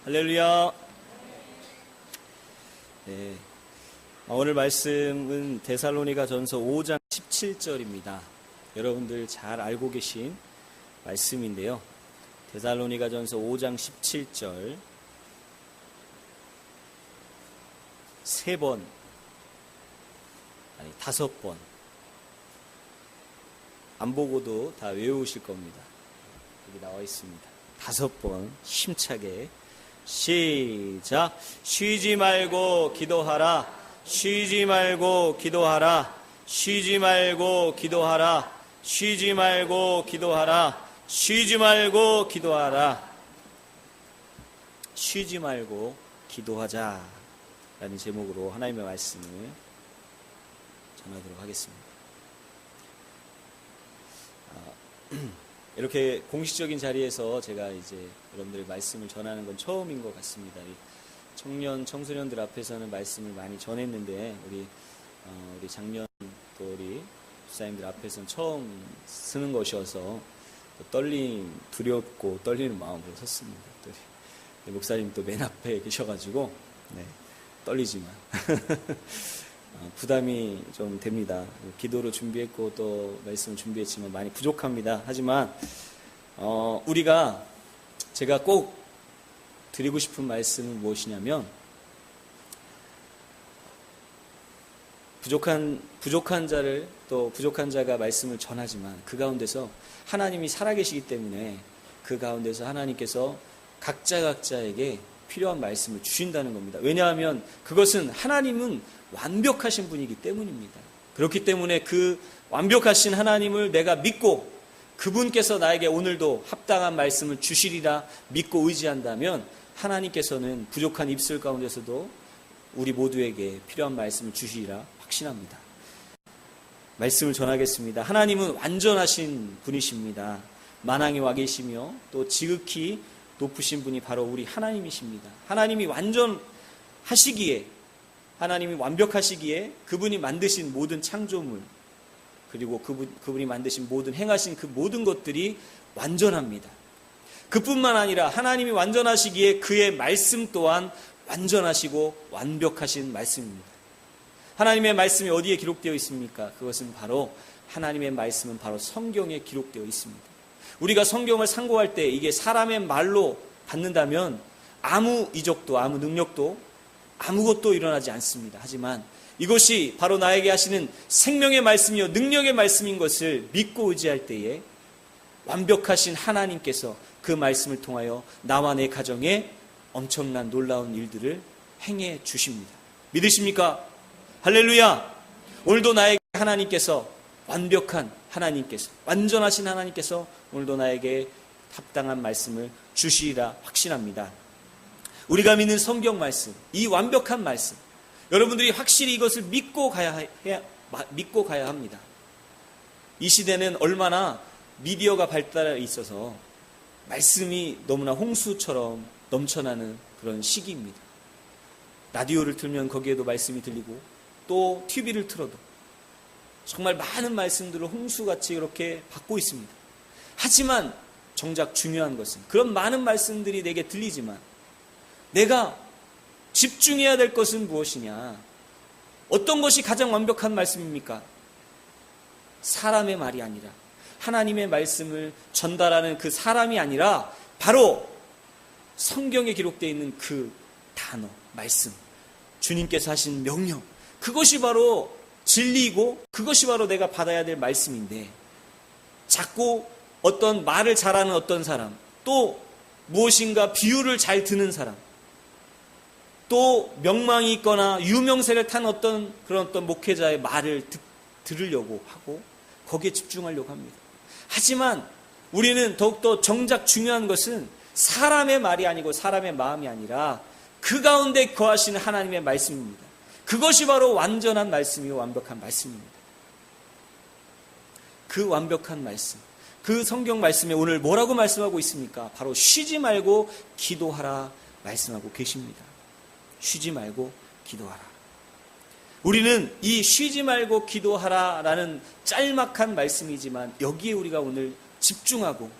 할렐루야. 네. 오늘 말씀은 데살로니가전서 5장 17절입니다. 여러분들 잘 알고 계신 말씀인데요. 데살로니가전서 5장 17절 3번, 아니 5번 안 보고도 다 외우실 겁니다. 여기 나와 있습니다. 5번 힘차게 시작. 쉬지 말고 기도하라. 쉬지 말고 기도하라. 쉬지 말고 기도하라. 쉬지 말고 기도하라. 쉬지 말고 기도하라. 쉬지 말고 기도하자 라는 제목으로 하나님의 말씀을 전하도록 하겠습니다. 이렇게 공식적인 자리에서 제가 이제 여러분들의 말씀을 전하는 건 처음인 것 같습니다. 청소년들 앞에서는 말씀을 많이 전했는데 우리 작년 또 우리 집사님들 앞에서는 처음 쓰는 것이어서 두렵고 떨리는 마음으로 섰습니다. 또 목사님 또 맨 앞에 계셔가지고 떨리지만 부담이 좀 됩니다. 기도로 준비했고 또 말씀을 준비했지만 많이 부족합니다. 하지만 제가 꼭 드리고 싶은 말씀은 무엇이냐면 부족한 자를 또 부족한 자가 말씀을 전하지만 그 가운데서 하나님이 살아계시기 때문에 그 가운데서 하나님께서 각자에게 필요한 말씀을 주신다는 겁니다. 왜냐하면 그것은 하나님은 완벽하신 분이기 때문입니다. 그렇기 때문에 그 완벽하신 하나님을 내가 믿고 그분께서 나에게 오늘도 합당한 말씀을 주시리라 믿고 의지한다면 하나님께서는 부족한 입술 가운데서도 우리 모두에게 필요한 말씀을 주시리라 확신합니다. 말씀을 전하겠습니다. 하나님은 완전하신 분이십니다. 만왕의 왕이시며 또 지극히 높으신 분이 바로 우리 하나님이십니다. 하나님이 완벽하시기에 그분이 만드신 모든 창조물 그리고 그분이 만드신 행하신 그 모든 것들이 완전합니다. 그뿐만 아니라 하나님이 완전하시기에 그의 말씀 또한 완전하시고 완벽하신 말씀입니다. 하나님의 말씀이 어디에 기록되어 있습니까? 그것은 바로 하나님의 말씀은 바로 성경에 기록되어 있습니다. 우리가 성경을 상고할 때 이게 사람의 말로 받는다면 아무 이적도 아무 능력도 아무것도 일어나지 않습니다. 하지만 이것이 바로 나에게 하시는 생명의 말씀이요 능력의 말씀인 것을 믿고 의지할 때에 완벽하신 하나님께서 그 말씀을 통하여 나와 내 가정에 엄청난 놀라운 일들을 행해 주십니다. 믿으십니까? 할렐루야! 오늘도 나에게 하나님께서 완전하신 하나님께서 오늘도 나에게 합당한 말씀을 주시리라 확신합니다. 우리가 믿는 성경 말씀, 이 완벽한 말씀, 여러분들이 확실히 이것을 믿고 가야 합니다. 이 시대는 얼마나 미디어가 발달해 있어서 말씀이 너무나 홍수처럼 넘쳐나는 그런 시기입니다. 라디오를 틀면 거기에도 말씀이 들리고 또 TV를 틀어도 정말 많은 말씀들을 홍수같이 이렇게 받고 있습니다. 하지만 정작 중요한 것은 그런 많은 말씀들이 내게 들리지만 내가 집중해야 될 것은 무엇이냐? 어떤 것이 가장 완벽한 말씀입니까? 사람의 말이 아니라 하나님의 말씀을 전달하는 그 사람이 아니라 바로 성경에 기록되어 있는 그 단어, 말씀, 주님께서 하신 명령, 그것이 바로 진리이고 그것이 바로 내가 받아야 될 말씀인데 자꾸 어떤 말을 잘하는 어떤 사람, 또 무엇인가 비유를 잘 드는 사람, 또 명망이 있거나 유명세를 탄 어떤 목회자의 말을 들으려고 하고 거기에 집중하려고 합니다. 하지만 우리는 더욱더 정작 중요한 것은 사람의 말이 아니고 사람의 마음이 아니라 그 가운데 거하시는 하나님의 말씀입니다. 그것이 바로 완전한 말씀이고 완벽한 말씀입니다. 그 완벽한 말씀, 그 성경 말씀에 오늘 뭐라고 말씀하고 있습니까? 바로 쉬지 말고 기도하라 말씀하고 계십니다. 쉬지 말고 기도하라. 우리는 이 쉬지 말고 기도하라라는 짤막한 말씀이지만 여기에 우리가 오늘 집중하고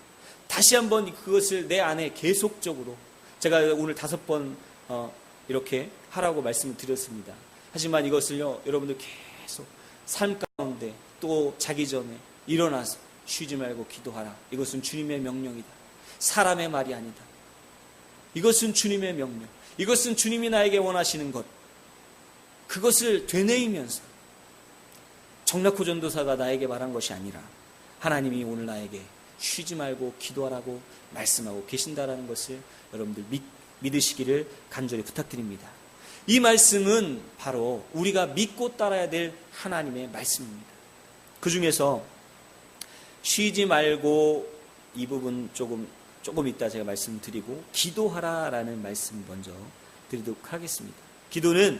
다시 한번 그것을 내 안에 계속적으로, 제가 오늘 5번 이렇게 하라고 말씀을 드렸습니다. 하지만 이것을요, 여러분들 계속 삶 가운데 또 자기 전에 일어나서 쉬지 말고 기도하라. 이것은 주님의 명령이다. 사람의 말이 아니다. 이것은 주님의 명령. 이것은 주님이 나에게 원하시는 것. 그것을 되뇌이면서 정락호 전도사가 나에게 말한 것이 아니라 하나님이 오늘 나에게 쉬지 말고 기도하라고 말씀하고 계신다라는 것을 여러분들 믿으시기를 간절히 부탁드립니다. 이 말씀은 바로 우리가 믿고 따라야 될 하나님의 말씀입니다. 그 중에서 쉬지 말고 이 부분 조금 이따 제가 말씀드리고 기도하라라는 말씀 먼저 드리도록 하겠습니다. 기도는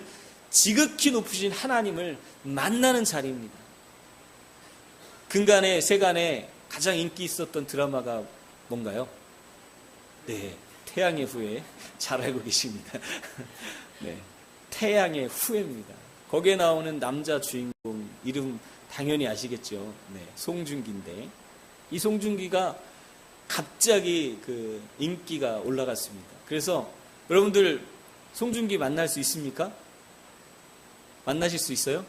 지극히 높으신 하나님을 만나는 자리입니다. 근간에 세간에 가장 인기 있었던 드라마가 뭔가요? 네, 태양의 후예. 잘 알고 계십니다. 네, 태양의 후예입니다. 거기에 나오는 남자 주인공 이름 당연히 아시겠죠? 네, 송중기인데 이 송중기가 갑자기 그 인기가 올라갔습니다. 그래서 여러분들 송중기 만날 수 있습니까? 만나실 수 있어요?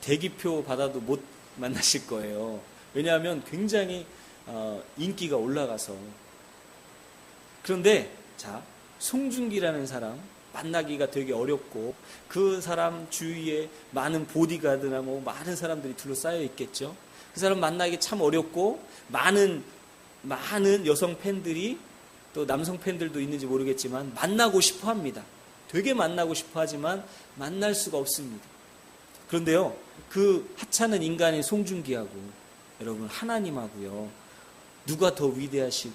대기표 받아도 못 만나실 거예요. 왜냐하면 굉장히 인기가 올라가서. 그런데 자, 송중기라는 사람 만나기가 되게 어렵고 그 사람 주위에 많은 보디가드나 뭐 많은 사람들이 둘러싸여 있겠죠. 그 사람 만나기 참 어렵고 많은 여성 팬들이 또 남성 팬들도 있는지 모르겠지만 만나고 싶어 합니다. 되게 만나고 싶어 하지만 만날 수가 없습니다. 그런데요, 그 하찮은 인간인 송중기하고 여러분 하나님하고요, 누가 더 위대하시고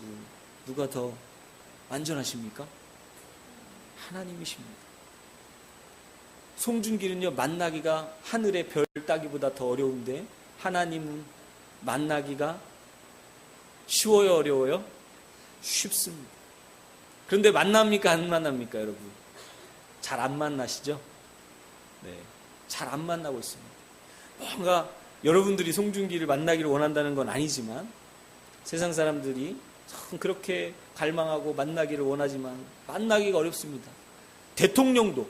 누가 더 완전하십니까? 하나님이십니다. 송중기는요, 만나기가 하늘의 별 따기보다 더 어려운데 하나님은 만나기가 쉬워요, 어려워요? 쉽습니다. 그런데 만납니까, 안 만납니까, 여러분? 잘 안 만나시죠? 네, 잘 안 만나고 있습니다. 뭔가 여러분들이 송중기를 만나기를 원한다는 건 아니지만 세상 사람들이 참 그렇게 갈망하고 만나기를 원하지만 만나기가 어렵습니다. 대통령도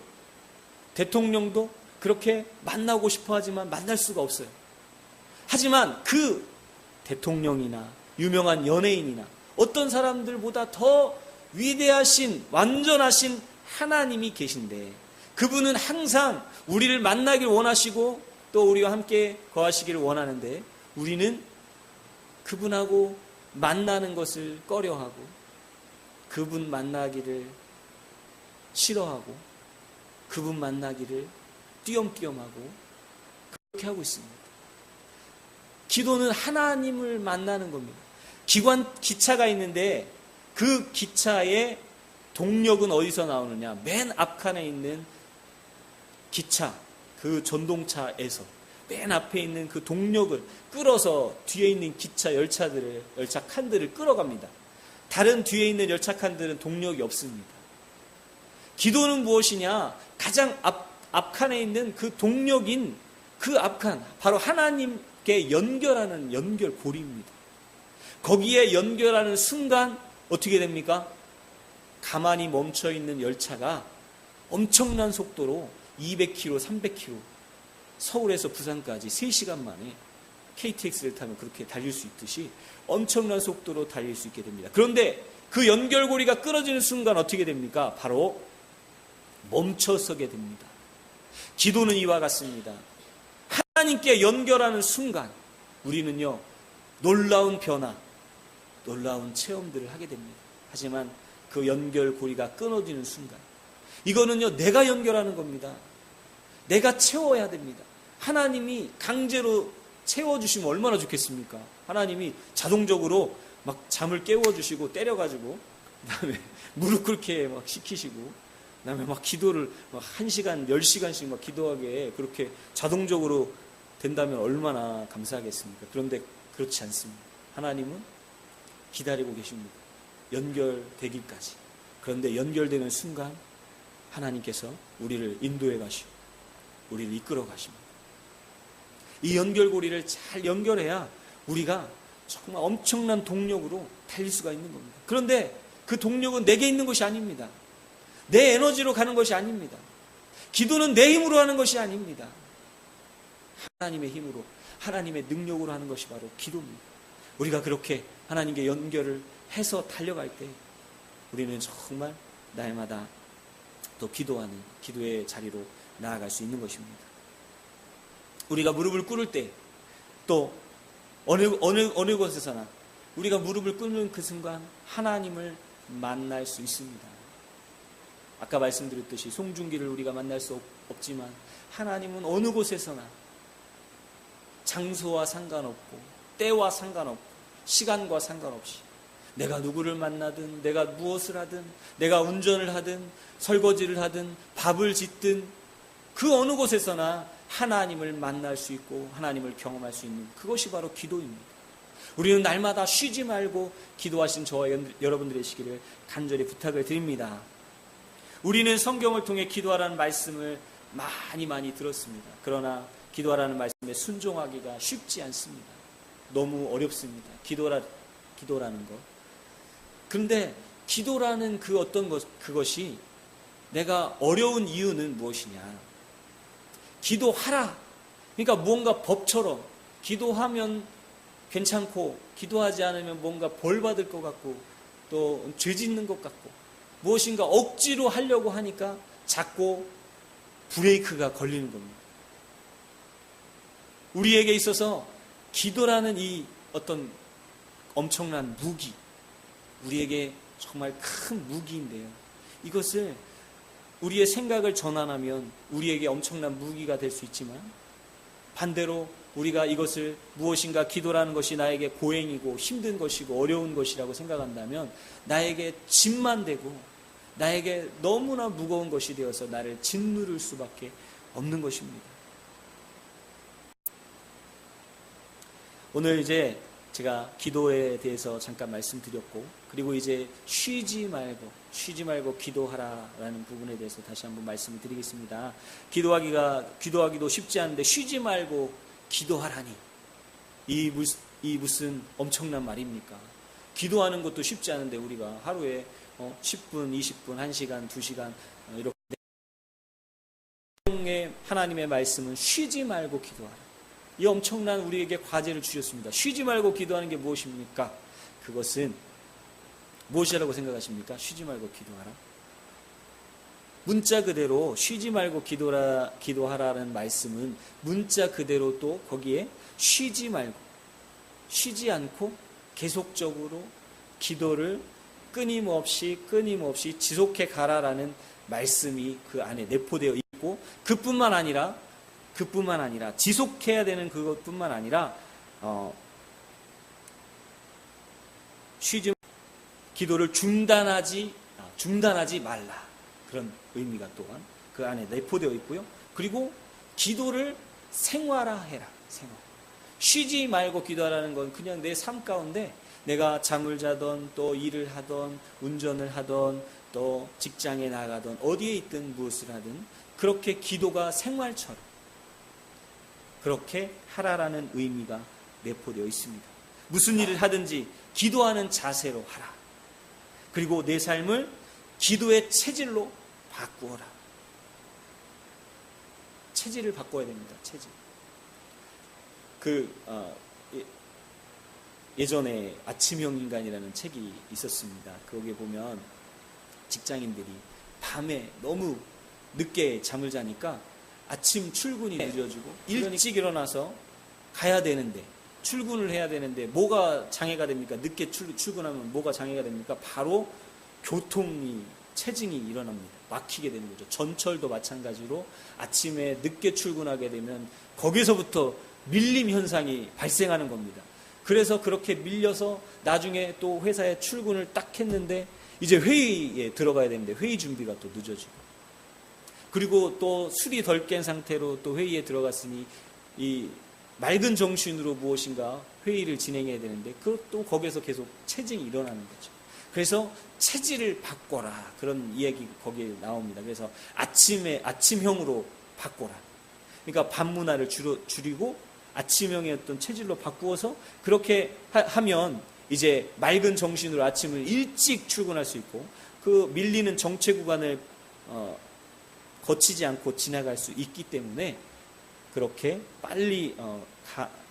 그렇게 만나고 싶어 하지만 만날 수가 없어요. 하지만 그 대통령이나 유명한 연예인이나 어떤 사람들보다 더 위대하신 완전하신 하나님이 계신데 그분은 항상 우리를 만나길 원하시고 또 우리와 함께 거하시기를 원하는데 우리는 그분하고 만나는 것을 꺼려하고 그분 만나기를 싫어하고 그분 만나기를 띄엄띄엄하고 그렇게 하고 있습니다. 기도는 하나님을 만나는 겁니다. 기차가 있는데 그 기차의 동력은 어디서 나오느냐? 맨 앞칸에 있는 기차, 그 전동차에서 맨 앞에 있는 그 동력을 끌어서 뒤에 있는 기차 열차 칸들을 끌어갑니다. 다른 뒤에 있는 열차 칸들은 동력이 없습니다. 기도는 무엇이냐? 가장 앞칸에 있는 그 동력인 그 앞칸, 바로 하나님께 연결하는 연결고리입니다. 거기에 연결하는 순간 어떻게 됩니까? 가만히 멈춰있는 열차가 엄청난 속도로 200km, 300km 서울에서 부산까지 3시간 만에 KTX를 타면 그렇게 달릴 수 있듯이 엄청난 속도로 달릴 수 있게 됩니다. 그런데 그 연결고리가 끊어지는 순간 어떻게 됩니까? 바로 멈춰서게 됩니다. 기도는 이와 같습니다. 하나님께 연결하는 순간 우리는요, 놀라운 변화, 놀라운 체험들을 하게 됩니다. 하지만 그 연결고리가 끊어지는 순간 이거는요, 내가 연결하는 겁니다. 내가 채워야 됩니다. 하나님이 강제로 채워주시면 얼마나 좋겠습니까? 하나님이 자동적으로 막 잠을 깨워주시고 때려가지고 그다음에 무릎 꿇게 막 시키시고 그다음에 막 기도를 막 1시간, 10시간씩 막 기도하게 그렇게 자동적으로 된다면 얼마나 감사하겠습니까? 그런데 그렇지 않습니다. 하나님은 기다리고 계십니다. 연결되기까지. 그런데 연결되는 순간 하나님께서 우리를 인도해 가시고 우리를 이끌어 가십니다. 이 연결고리를 잘 연결해야 우리가 정말 엄청난 동력으로 달릴 수가 있는 겁니다. 그런데 그 동력은 내게 있는 것이 아닙니다. 내 에너지로 가는 것이 아닙니다. 기도는 내 힘으로 하는 것이 아닙니다. 하나님의 힘으로, 하나님의 능력으로 하는 것이 바로 기도입니다. 우리가 그렇게 하나님께 연결을 해서 달려갈 때 우리는 정말 날마다 또 기도하는 기도의 자리로 나아갈 수 있는 것입니다. 우리가 무릎을 꿇을 때 또 어느 곳에서나 우리가 무릎을 꿇는 그 순간 하나님을 만날 수 있습니다. 아까 말씀드렸듯이 송중기를 우리가 만날 수 없지만 하나님은 어느 곳에서나 장소와 상관없고 때와 상관없고 시간과 상관없이 내가 누구를 만나든 내가 무엇을 하든 내가 운전을 하든 설거지를 하든 밥을 짓든 그 어느 곳에서나 하나님을 만날 수 있고 하나님을 경험할 수 있는 그것이 바로 기도입니다. 우리는 날마다 쉬지 말고 기도하신 저와 여러분들의 시기를 간절히 부탁을 드립니다. 우리는 성경을 통해 기도하라는 말씀을 많이 들었습니다. 그러나 기도하라는 말씀에 순종하기가 쉽지 않습니다. 너무 어렵습니다. 기도라는 것. 그런데 기도라는 그 어떤 그것이 내가 어려운 이유는 무엇이냐? 기도하라. 그러니까 무언가 법처럼 기도하면 괜찮고 기도하지 않으면 뭔가 벌 받을 것 같고 또 죄 짓는 것 같고 무엇인가 억지로 하려고 하니까 자꾸 브레이크가 걸리는 겁니다. 우리에게 있어서 기도라는 이 어떤 엄청난 무기, 우리에게 정말 큰 무기인데요. 이것을 우리의 생각을 전환하면 우리에게 엄청난 무기가 될 수 있지만 반대로 우리가 이것을 무엇인가 기도라는 것이 나에게 고행이고 힘든 것이고 어려운 것이라고 생각한다면 나에게 짐만 되고 나에게 너무나 무거운 것이 되어서 나를 짓누를 수밖에 없는 것입니다. 오늘 이제 제가 기도에 대해서 잠깐 말씀드렸고 그리고 이제 쉬지 말고 기도하라라는 부분에 대해서 다시 한번 말씀을 드리겠습니다. 기도하기도 쉽지 않은데 쉬지 말고 기도하라니 이 무슨 엄청난 말입니까? 기도하는 것도 쉽지 않은데 우리가 하루에 10분, 20분, 1시간, 2시간 이렇게 하나님의 말씀은 쉬지 말고 기도하라. 이 엄청난 우리에게 과제를 주셨습니다. 쉬지 말고 기도하는 게 무엇입니까? 그것은 무엇이라고 생각하십니까? 쉬지 말고 기도하라. 문자 그대로 쉬지 말고 기도하라는 말씀은 문자 그대로 또 거기에 쉬지 쉬지 않고 계속적으로 기도를 끊임없이 지속해 가라라는 말씀이 그 안에 내포되어 있고 그뿐만 아니라 지속해야 되는 그것뿐만 아니라 기도를 중단하지 말라 그런 의미가 또한 그 안에 내포되어 있고요. 그리고 기도를 생활화해라. 쉬지 말고 기도하라는 건 그냥 내 삶 가운데 내가 잠을 자던 또 일을 하던 운전을 하던 또 직장에 나가던 어디에 있든 무엇을 하든 그렇게 기도가 생활처럼 그렇게 하라라는 의미가 내포되어 있습니다. 무슨 일을 하든지 기도하는 자세로 하라. 그리고 내 삶을 기도의 체질로 바꾸어라. 체질을 바꿔야 됩니다. 체질. 예전에 아침형 인간이라는 책이 있었습니다. 거기에 보면 직장인들이 밤에 너무 늦게 잠을 자니까 아침 출근이 늦어지고 일찍 일어나서 가야 되는데 출근을 해야 되는데 뭐가 장애가 됩니까? 늦게 출근하면 뭐가 장애가 됩니까? 바로 체증이 일어납니다. 막히게 되는 거죠. 전철도 마찬가지로 아침에 늦게 출근하게 되면 거기서부터 밀림 현상이 발생하는 겁니다. 그래서 그렇게 밀려서 나중에 또 회사에 출근을 딱 했는데 이제 회의에 들어가야 되는데 회의 준비가 또 늦어지고 그리고 또 술이 덜 깬 상태로 또 회의에 들어갔으니 이 맑은 정신으로 무엇인가 회의를 진행해야 되는데 그것도 거기서 계속 체증이 일어나는 거죠. 그래서 체질을 바꿔라 그런 이야기 거기에 나옵니다. 그래서 아침형으로 바꿔라. 그러니까 밤 문화를 줄이고 아침형의 어떤 체질로 바꾸어서 그렇게 하면 이제 맑은 정신으로 아침을 일찍 출근할 수 있고 그 밀리는 정체 구간을 거치지 않고 지나갈 수 있기 때문에 그렇게 빨리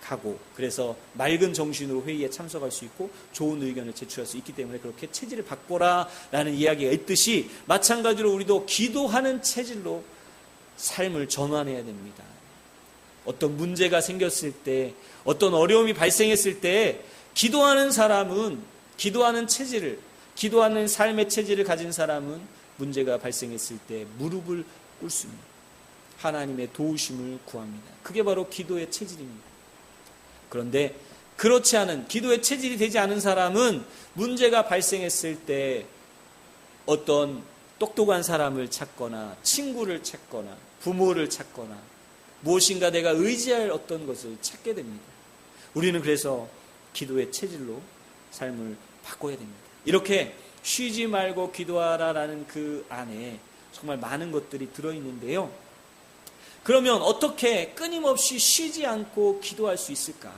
가고 그래서 맑은 정신으로 회의에 참석할 수 있고 좋은 의견을 제출할 수 있기 때문에 그렇게 체질을 바꿔라 라는 이야기가 있듯이 마찬가지로 우리도 기도하는 체질로 삶을 전환해야 됩니다. 어떤 문제가 생겼을 때 어떤 어려움이 발생했을 때 기도하는 사람은 기도하는 체질을 기도하는 삶의 체질을 가진 사람은 문제가 발생했을 때 무릎을 꿇습니다. 하나님의 도우심을 구합니다. 그게 바로 기도의 체질입니다. 그런데 그렇지 않은 기도의 체질이 되지 않은 사람은 문제가 발생했을 때 어떤 똑똑한 사람을 찾거나 친구를 찾거나 부모를 찾거나 무엇인가 내가 의지할 어떤 것을 찾게 됩니다. 우리는 그래서 기도의 체질로 삶을 바꿔야 됩니다. 이렇게 쉬지 말고 기도하라라는 그 안에 정말 많은 것들이 들어있는데요. 그러면 어떻게 끊임없이 쉬지 않고 기도할 수 있을까?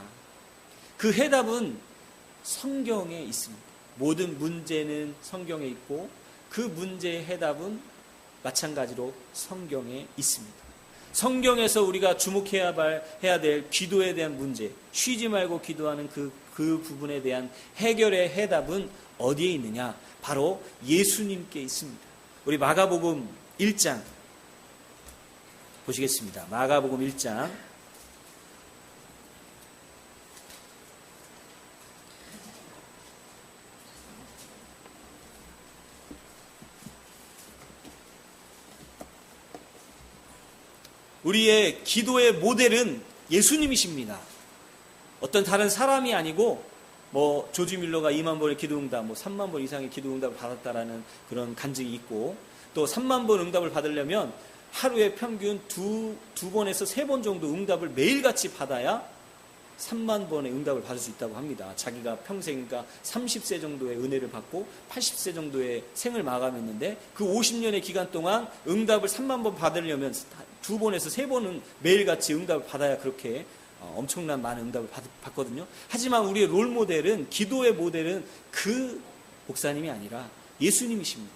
그 해답은 성경에 있습니다. 모든 문제는 성경에 있고 그 문제의 해답은 마찬가지로 성경에 있습니다. 성경에서 우리가 주목해야 될 기도에 대한 문제, 쉬지 말고 기도하는 그 부분에 대한 해결의 해답은 어디에 있느냐? 바로 예수님께 있습니다. 우리 마가복음 1장 보시겠습니다. 마가복음 1장 우리의 기도의 모델은 예수님이십니다. 어떤 다른 사람이 아니고 조지 밀러가 2만 번의 기도응답, 3만 번 이상의 기도응답을 받았다라는 그런 간증이 있고 또 3만 번 응답을 받으려면 하루에 평균 두 번에서 3번 정도 응답을 매일같이 받아야 3만 번의 응답을 받을 수 있다고 합니다. 자기가 평생, 그러니까 30세 정도의 은혜를 받고 80세 정도의 생을 마감했는데 그 50년의 기간 동안 응답을 3만 번 받으려면 2번에서 3번은 매일같이 응답을 받아야 그렇게 엄청난 많은 응답을 받거든요. 하지만 우리의 롤모델은, 기도의 모델은 그 목사님이 아니라 예수님이십니다.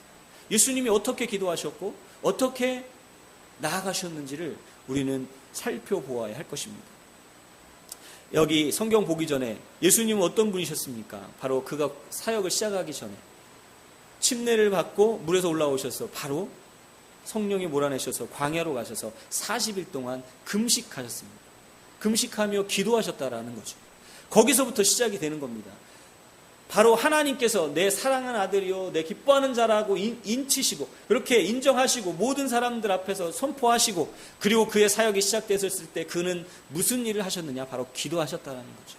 예수님이 어떻게 기도하셨고 어떻게 나아가셨는지를 우리는 살펴보아야 할 것입니다. 여기 성경 보기 전에 예수님은 어떤 분이셨습니까? 바로 그가 사역을 시작하기 전에 침례를 받고 물에서 올라오셔서 바로 성령이 몰아내셔서 광야로 가셔서 40일 동안 금식하셨습니다. 금식하며 기도하셨다라는 거죠. 거기서부터 시작이 되는 겁니다. 바로 하나님께서 내 사랑하는 아들이요 내 기뻐하는 자라고 인치시고 그렇게 인정하시고 모든 사람들 앞에서 선포하시고 그리고 그의 사역이 시작됐을 때 그는 무슨 일을 하셨느냐? 바로 기도하셨다라는 거죠.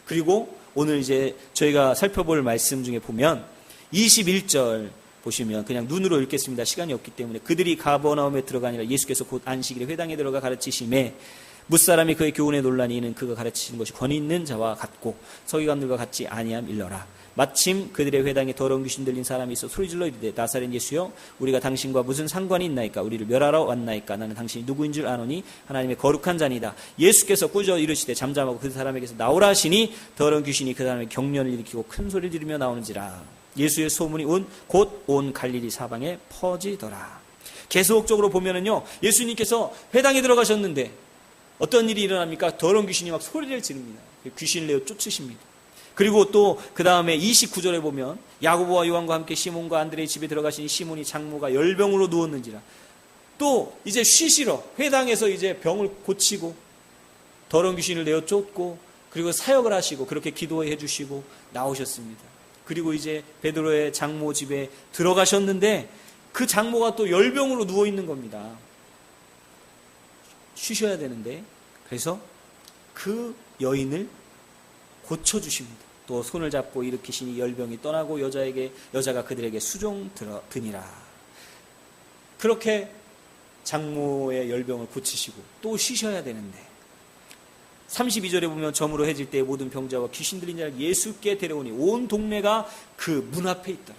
그리고 오늘 이제 저희가 살펴볼 말씀 중에 보면 21절 보시면 그냥 눈으로 읽겠습니다. 시간이 없기 때문에 그들이 가버나움에 들어가니라 예수께서 곧 안식일에 회당에 들어가 가르치심에 무사람이 그의 교훈에 놀라니 이는 그가 가르치시는 것이 권위 있는 자와 같고 서기관들과 같지 아니함 일러라. 마침 그들의 회당에 더러운 귀신 들린 사람이 있어 소리질러 이르되 나사렛 예수여 우리가 당신과 무슨 상관이 있나이까? 우리를 멸하러 왔나이까? 나는 당신이 누구인 줄 아노니 하나님의 거룩한 자니다. 예수께서 꾸짖어 이르시되 잠잠하고 그 사람에게서 나오라 하시니 더러운 귀신이 그 사람의 경련을 일으키고 큰 소리를 지르며 나오는지라. 예수의 소문이 곧 온 갈릴리 사방에 퍼지더라. 계속적으로 보면은요, 예수님께서 회당에 들어가셨는데 어떤 일이 일어납니까? 더러운 귀신이 막 소리를 지릅니다. 귀신을 내어 쫓으십니다. 그리고 또 그 다음에 29절에 보면 야고보와 요한과 함께 시몬과 안드레의 집에 들어가시니 시몬이 장모가 열병으로 누웠는지라. 또 이제 쉬시러 회당에서 이제 병을 고치고 더러운 귀신을 내어 쫓고 그리고 사역을 하시고 그렇게 기도해 주시고 나오셨습니다. 그리고 이제 베드로의 장모 집에 들어가셨는데 그 장모가 또 열병으로 누워 있는 겁니다. 쉬셔야 되는데 그래서 그 여인을 고쳐주십니다. 또 손을 잡고 일으키시니 열병이 떠나고 여자가 그들에게 수종드니라. 그렇게 장모의 열병을 고치시고 또 쉬셔야 되는데 32절에 보면 저물어 해질 때에 모든 병자와 귀신 들린 자를 예수께 데려오니 온 동네가 그 문 앞에 있더라.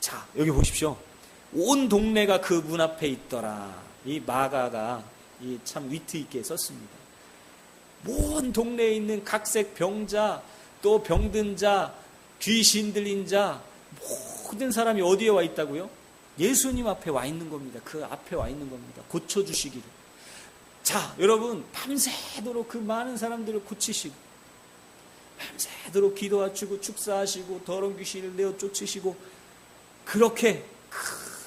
자, 여기 보십시오. 온 동네가 그 문 앞에 있더라. 이 마가가 참 위트 있게 썼습니다. 모든 동네에 있는 각색 병자, 또 병든 자, 귀신 들린 자, 모든 사람이 어디에 와 있다고요? 예수님 앞에 와 있는 겁니다. 그 앞에 와 있는 겁니다. 고쳐주시기를. 자, 여러분, 밤새도록 그 많은 사람들을 고치시고, 밤새도록 기도하시고, 축사하시고, 더러운 귀신을 내어 쫓으시고, 그렇게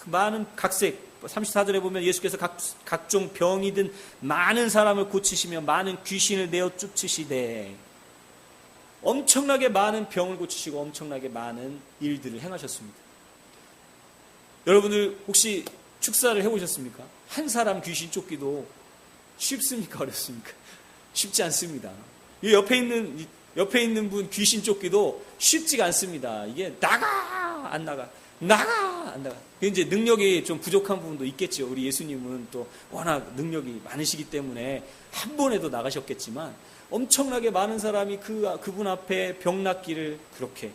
많은 각색, 34절에 보면 예수께서 각종 병이든 많은 사람을 고치시며 많은 귀신을 내어 쫓으시되, 엄청나게 많은 병을 고치시고 엄청나게 많은 일들을 행하셨습니다. 여러분들 혹시 축사를 해보셨습니까? 한 사람 귀신 쫓기도 쉽습니까? 어렵습니까? 쉽지 않습니다. 옆에 있는 분 귀신 쫓기도 쉽지가 않습니다. 이게 나가 안 나가 나가 안 나가. 이제 능력이 좀 부족한 부분도 있겠죠. 우리 예수님은 또 워낙 능력이 많으시기 때문에 한 번에도 나가셨겠지만 엄청나게 많은 사람이 그분 앞에 병 낫기를 그렇게.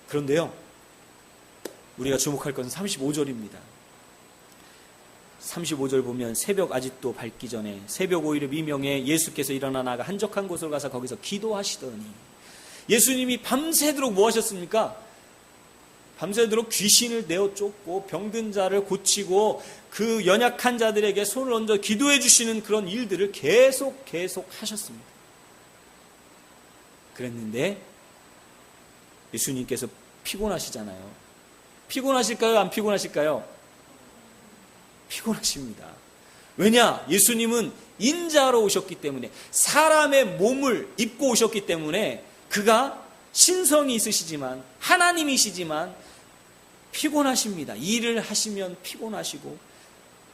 그런데요, 우리가 주목할 것은 35절입니다. 35절 보면 새벽 아직도 밝기 전에 새벽 오이르 미명에 예수께서 일어나 나가 한적한 곳을 가서 거기서 기도하시더니, 예수님이 밤새도록 뭐 하셨습니까? 밤새도록 귀신을 내어 쫓고 병든 자를 고치고 그 연약한 자들에게 손을 얹어 기도해 주시는 그런 일들을 계속 하셨습니다. 그랬는데 예수님께서 피곤하시잖아요. 피곤하실까요? 안 피곤하실까요? 피곤하십니다. 왜냐? 예수님은 인자로 오셨기 때문에, 사람의 몸을 입고 오셨기 때문에, 그가 신성이 있으시지만 하나님이시지만 피곤하십니다. 일을 하시면 피곤하시고,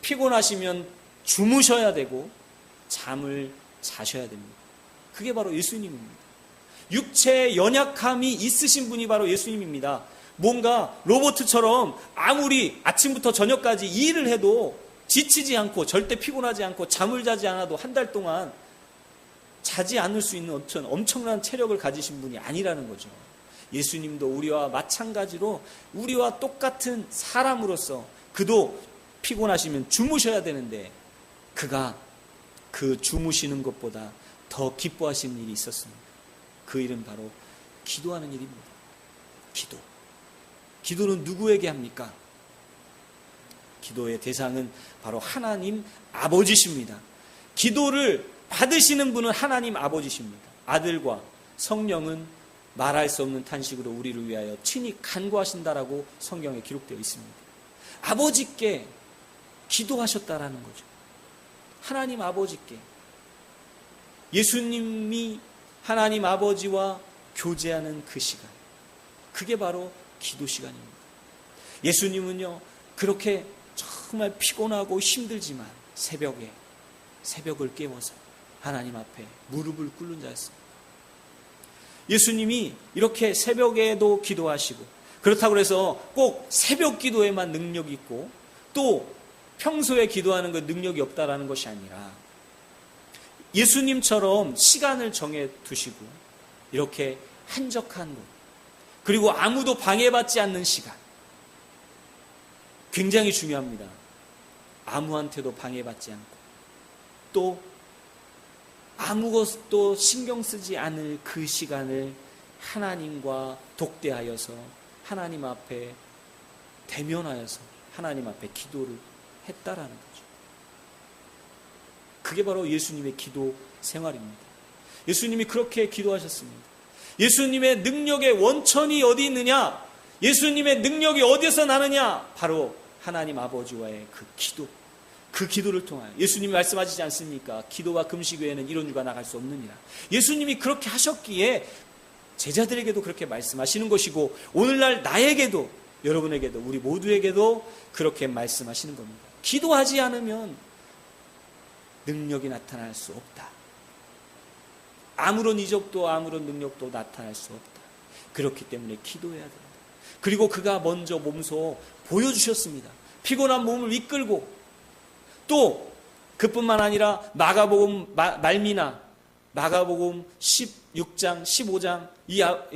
피곤하시면 주무셔야 되고 잠을 자셔야 됩니다. 그게 바로 예수님입니다. 육체의 연약함이 있으신 분이 바로 예수님입니다. 뭔가 로봇처럼 아무리 아침부터 저녁까지 일을 해도 지치지 않고 절대 피곤하지 않고 잠을 자지 않아도 한 달 동안 자지 않을 수 있는 엄청난 체력을 가지신 분이 아니라는 거죠. 예수님도 우리와 마찬가지로 우리와 똑같은 사람으로서 그도 피곤하시면 주무셔야 되는데, 그가 그 주무시는 것보다 더 기뻐하시는 일이 있었습니다. 그 일은 바로 기도하는 일입니다. 기도는 누구에게 합니까? 기도의 대상은 바로 하나님 아버지십니다. 기도를 받으시는 분은 하나님 아버지십니다. 아들과 성령은 말할 수 없는 탄식으로 우리를 위하여 친히 간구하신다라고 성경에 기록되어 있습니다. 아버지께 기도하셨다라는 거죠. 하나님 아버지께. 예수님이 하나님 아버지와 교제하는 그 시간, 그게 바로 기도 시간입니다. 예수님은요, 그렇게 정말 피곤하고 힘들지만 새벽을 깨워서 하나님 앞에 무릎을 꿇는 자였습니다. 예수님이 이렇게 새벽에도 기도하시고, 그렇다고 해서 꼭 새벽 기도에만 능력이 있고 또 평소에 기도하는 것 능력이 없다라는 것이 아니라, 예수님처럼 시간을 정해 두시고 이렇게 한적한 곳, 그리고 아무도 방해받지 않는 시간, 굉장히 중요합니다. 아무한테도 방해받지 않고 또 아무것도 신경 쓰지 않을 그 시간을 하나님과 독대하여서 하나님 앞에 대면하여서 하나님 앞에 기도를 했다라는 거죠. 그게 바로 예수님의 기도 생활입니다. 예수님이 그렇게 기도하셨습니다. 예수님의 능력의 원천이 어디 있느냐? 예수님의 능력이 어디서 나느냐? 바로 하나님 아버지와의 그 기도를 통하여. 예수님이 말씀하시지 않습니까? 기도와 금식 외에는 이런 유가 나갈 수 없느니라. 예수님이 그렇게 하셨기에 제자들에게도 그렇게 말씀하시는 것이고, 오늘날 나에게도, 여러분에게도, 우리 모두에게도 그렇게 말씀하시는 겁니다. 기도하지 않으면 능력이 나타날 수 없다. 아무런 이적도 아무런 능력도 나타날 수 없다. 그렇기 때문에 기도해야 된다. 그리고 그가 먼저 몸소 보여주셨습니다. 피곤한 몸을 이끌고, 또 그뿐만 아니라 마가복음 말미나 마가복음 16장 15장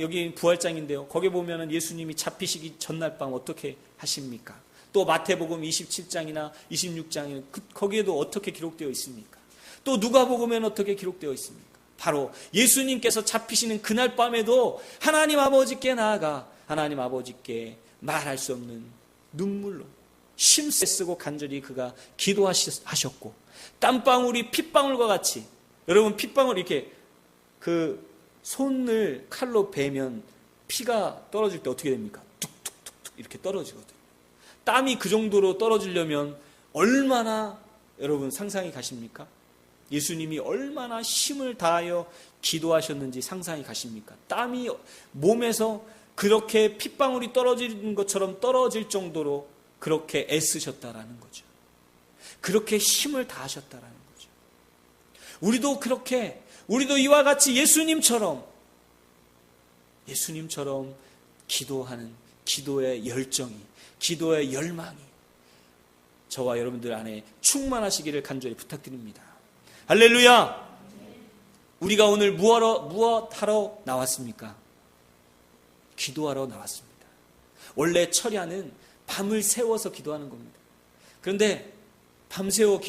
여기 부활장인데요, 거기에 보면은 예수님이 잡히시기 전날 밤 어떻게 하십니까? 또 마태복음 27장이나 26장에 거기에도 어떻게 기록되어 있습니까? 또 누가복음에는 어떻게 기록되어 있습니까? 바로 예수님께서 잡히시는 그날 밤에도 하나님 아버지께 나아가 하나님 아버지께 말할 수 없는 눈물로 힘세 쓰고 간절히 그가 기도하셨고, 땀방울이 핏방울과 같이, 여러분 핏방울 이렇게 그 손을 칼로 베면 피가 떨어질 때 어떻게 됩니까? 툭툭툭툭 이렇게 떨어지거든요. 땀이 그 정도로 떨어지려면 얼마나 여러분 상상이 가십니까? 예수님이 얼마나 힘을 다하여 기도하셨는지 상상이 가십니까? 땀이 몸에서 그렇게 핏방울이 떨어지는 것처럼 떨어질 정도로 그렇게 애쓰셨다라는 거죠. 그렇게 힘을 다하셨다라는 거죠. 우리도 이와 같이 예수님처럼 기도하는 기도의 열정이, 기도의 열망이 저와 여러분들 안에 충만하시기를 간절히 부탁드립니다. 할렐루야! 우리가 오늘 무엇하러 나왔습니까? 기도하러 나왔습니다. 원래 철야는 밤을 새워서 기도하는 겁니다. 그런데 밤새워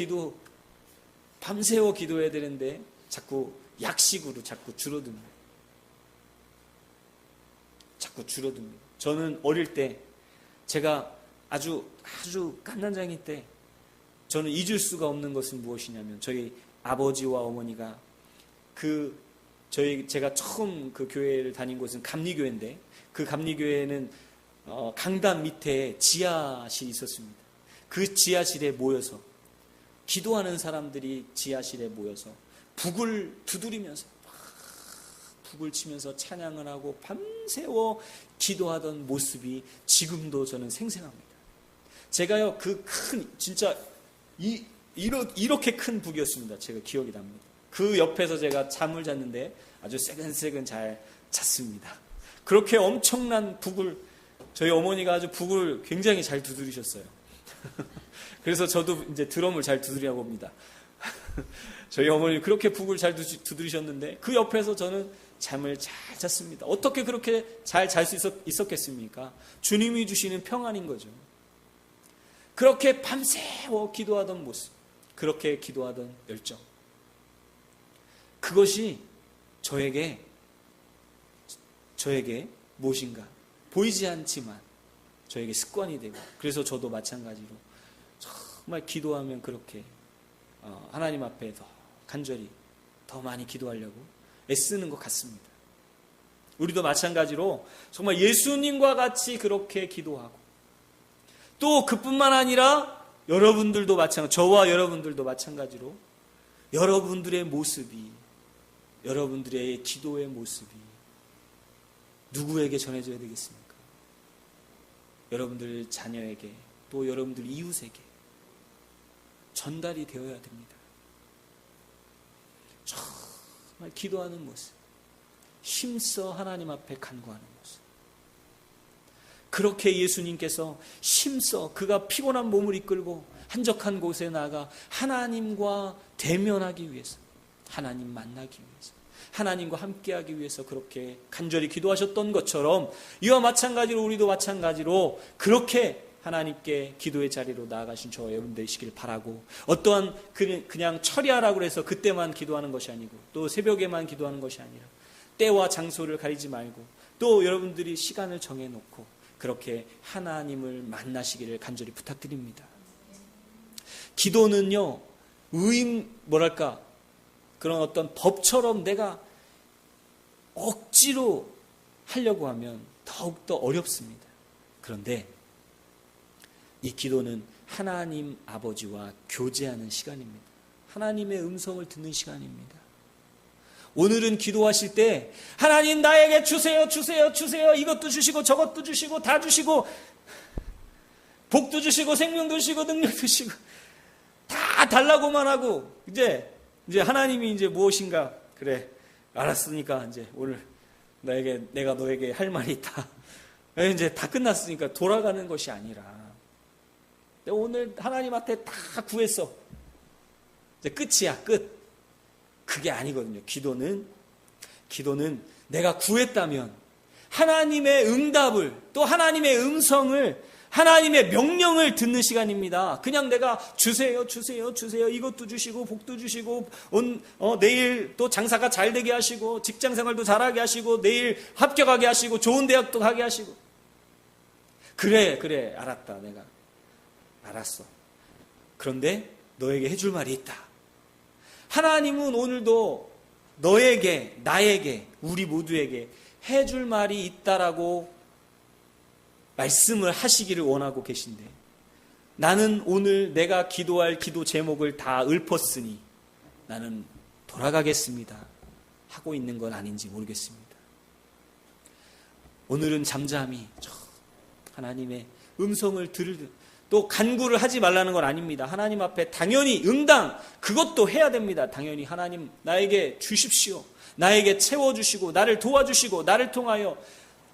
기도해야 되는데 자꾸 약식으로 자꾸 줄어듭니다. 저는 어릴 때 제가 아주 깐난장이 때 저는 잊을 수가 없는 것은 무엇이냐면 저희 아버지와 어머니가 제가 처음 그 교회를 다닌 곳은 감리교회인데 그 감리교회는 강단 밑에 지하실이 있었습니다. 그 지하실에 모여서 기도하는 사람들이 지하실에 모여서 북을 두드리면서 북을 치면서 찬양을 하고 밤새워 기도하던 모습이 지금도 저는 생생합니다. 제가요 진짜 이렇게 큰 북이었습니다. 제가 기억이 납니다. 그 옆에서 제가 잠을 잤는데 아주 새근새근 잘 잤습니다. 그렇게 엄청난 북을 저희 어머니가 아주 북을 굉장히 잘 두드리셨어요. 그래서 저도 이제 드럼을 잘 두드리나 봅니다. 저희 어머니 그렇게 북을 잘 두드리셨는데 그 옆에서 저는 잠을 잘 잤습니다. 어떻게 그렇게 잘 잘 수 있었겠습니까? 주님이 주시는 평안인 거죠. 그렇게 밤새워 기도하던 모습, 그렇게 기도하던 열정, 그것이 저에게 무엇인가 보이지 않지만 저에게 습관이 되고, 그래서 저도 마찬가지로 정말 기도하면 그렇게 하나님 앞에 더 간절히 더 많이 기도하려고 애쓰는 것 같습니다. 우리도 마찬가지로 정말 예수님과 같이 그렇게 기도하고, 또 그뿐만 아니라 여러분들도 저와 여러분들도 마찬가지로 여러분들의 모습이, 여러분들의 기도의 모습이 누구에게 전해져야 되겠습니까? 여러분들 자녀에게, 또 여러분들 이웃에게 전달이 되어야 됩니다. 정말 기도하는 모습, 힘써 하나님 앞에 간구하는 모습, 그렇게 예수님께서 힘써 그가 피곤한 몸을 이끌고 한적한 곳에 나가 하나님과 대면하기 위해서, 하나님 만나기 위해서, 하나님과 함께하기 위해서 그렇게 간절히 기도하셨던 것처럼, 이와 마찬가지로 우리도 마찬가지로 그렇게 하나님께 기도의 자리로 나아가신 저와 여러분 되시길 바라고, 어떠한 그냥 철야라고 해서 그때만 기도하는 것이 아니고 또 새벽에만 기도하는 것이 아니라 때와 장소를 가리지 말고 또 여러분들이 시간을 정해놓고 그렇게 하나님을 만나시기를 간절히 부탁드립니다. 기도는요, 그런 어떤 법처럼 내가 억지로 하려고 하면 더욱더 어렵습니다. 그런데 이 기도는 하나님 아버지와 교제하는 시간입니다. 하나님의 음성을 듣는 시간입니다. 오늘은 기도하실 때 하나님 나에게 주세요, 이것도 주시고 저것도 주시고 다 주시고 복도 주시고 생명도 주시고 능력도 주시고 다 달라고만 하고, 이제 하나님이 이제 무엇인가, 그래 알았으니까 이제 오늘 내가 너에게 할 말이 있다, 이제 다 끝났으니까 돌아가는 것이 아니라 내가 오늘 하나님 앞에 다 구했어, 이제 끝이야, 끝. 그게 아니거든요. 기도는 내가 구했다면 하나님의 응답을, 또 하나님의 음성을 하나님의 명령을 듣는 시간입니다. 그냥 내가 주세요, 주세요, 주세요. 이것도 주시고 복도 주시고 내일 또 장사가 잘 되게 하시고 직장생활도 잘하게 하시고 내일 합격하게 하시고 좋은 대학도 가게 하시고. 그래 알았다. 내가 알았어. 그런데 너에게 해줄 말이 있다. 하나님은 오늘도 너에게, 나에게, 우리 모두에게 해줄 말이 있다라고 말씀을 하시기를 원하고 계신데, 나는 오늘 내가 기도할 기도 제목을 다 읊었으니 나는 돌아가겠습니다 하고 있는 건 아닌지 모르겠습니다. 오늘은 잠잠히 하나님의 음성을 또 간구를 하지 말라는 건 아닙니다. 하나님 앞에 당연히 응당 그것도 해야 됩니다. 당연히 하나님 나에게 주십시오. 나에게 채워주시고 나를 도와주시고 나를 통하여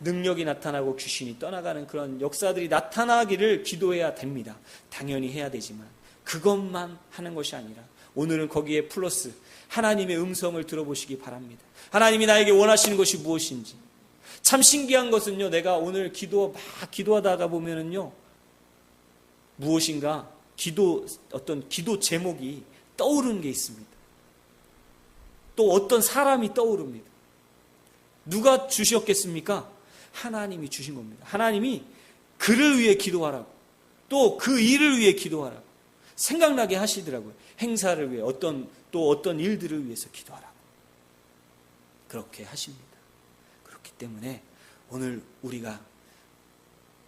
능력이 나타나고 귀신이 떠나가는 그런 역사들이 나타나기를 기도해야 됩니다. 당연히 해야 되지만 그것만 하는 것이 아니라 오늘은 거기에 플러스 하나님의 음성을 들어보시기 바랍니다. 하나님이 나에게 원하시는 것이 무엇인지. 참 신기한 것은요, 내가 오늘 기도하다가 보면은요, 무엇인가 어떤 기도 제목이 떠오르는 게 있습니다. 또 어떤 사람이 떠오릅니다. 누가 주셨겠습니까? 하나님이 주신 겁니다. 하나님이 그를 위해 기도하라고, 또 그 일을 위해 기도하라고 생각나게 하시더라고요. 행사를 위해, 어떤 일들을 위해서 기도하라고 그렇게 하십니다. 그렇기 때문에 오늘 우리가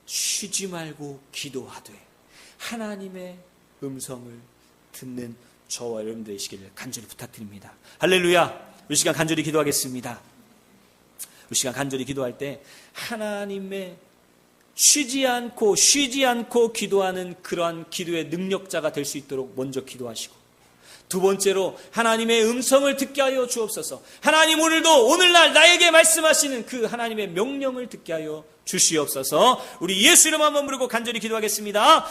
쉬지 말고 기도하되 하나님의 음성을 듣는 저와 여러분들 되시기를 간절히 부탁드립니다. 할렐루야. 우리 시간 간절히 기도하겠습니다. 우리 시간 간절히 기도할 때 하나님의 쉬지 않고 기도하는 그러한 기도의 능력자가 될 수 있도록 먼저 기도하시고, 두 번째로 하나님의 음성을 듣게 하여 주옵소서. 하나님 오늘도 오늘날 나에게 말씀하시는 그 하나님의 명령을 듣게 하여 주시옵소서. 우리 예수 이름 한번 부르고 간절히 기도하겠습니다.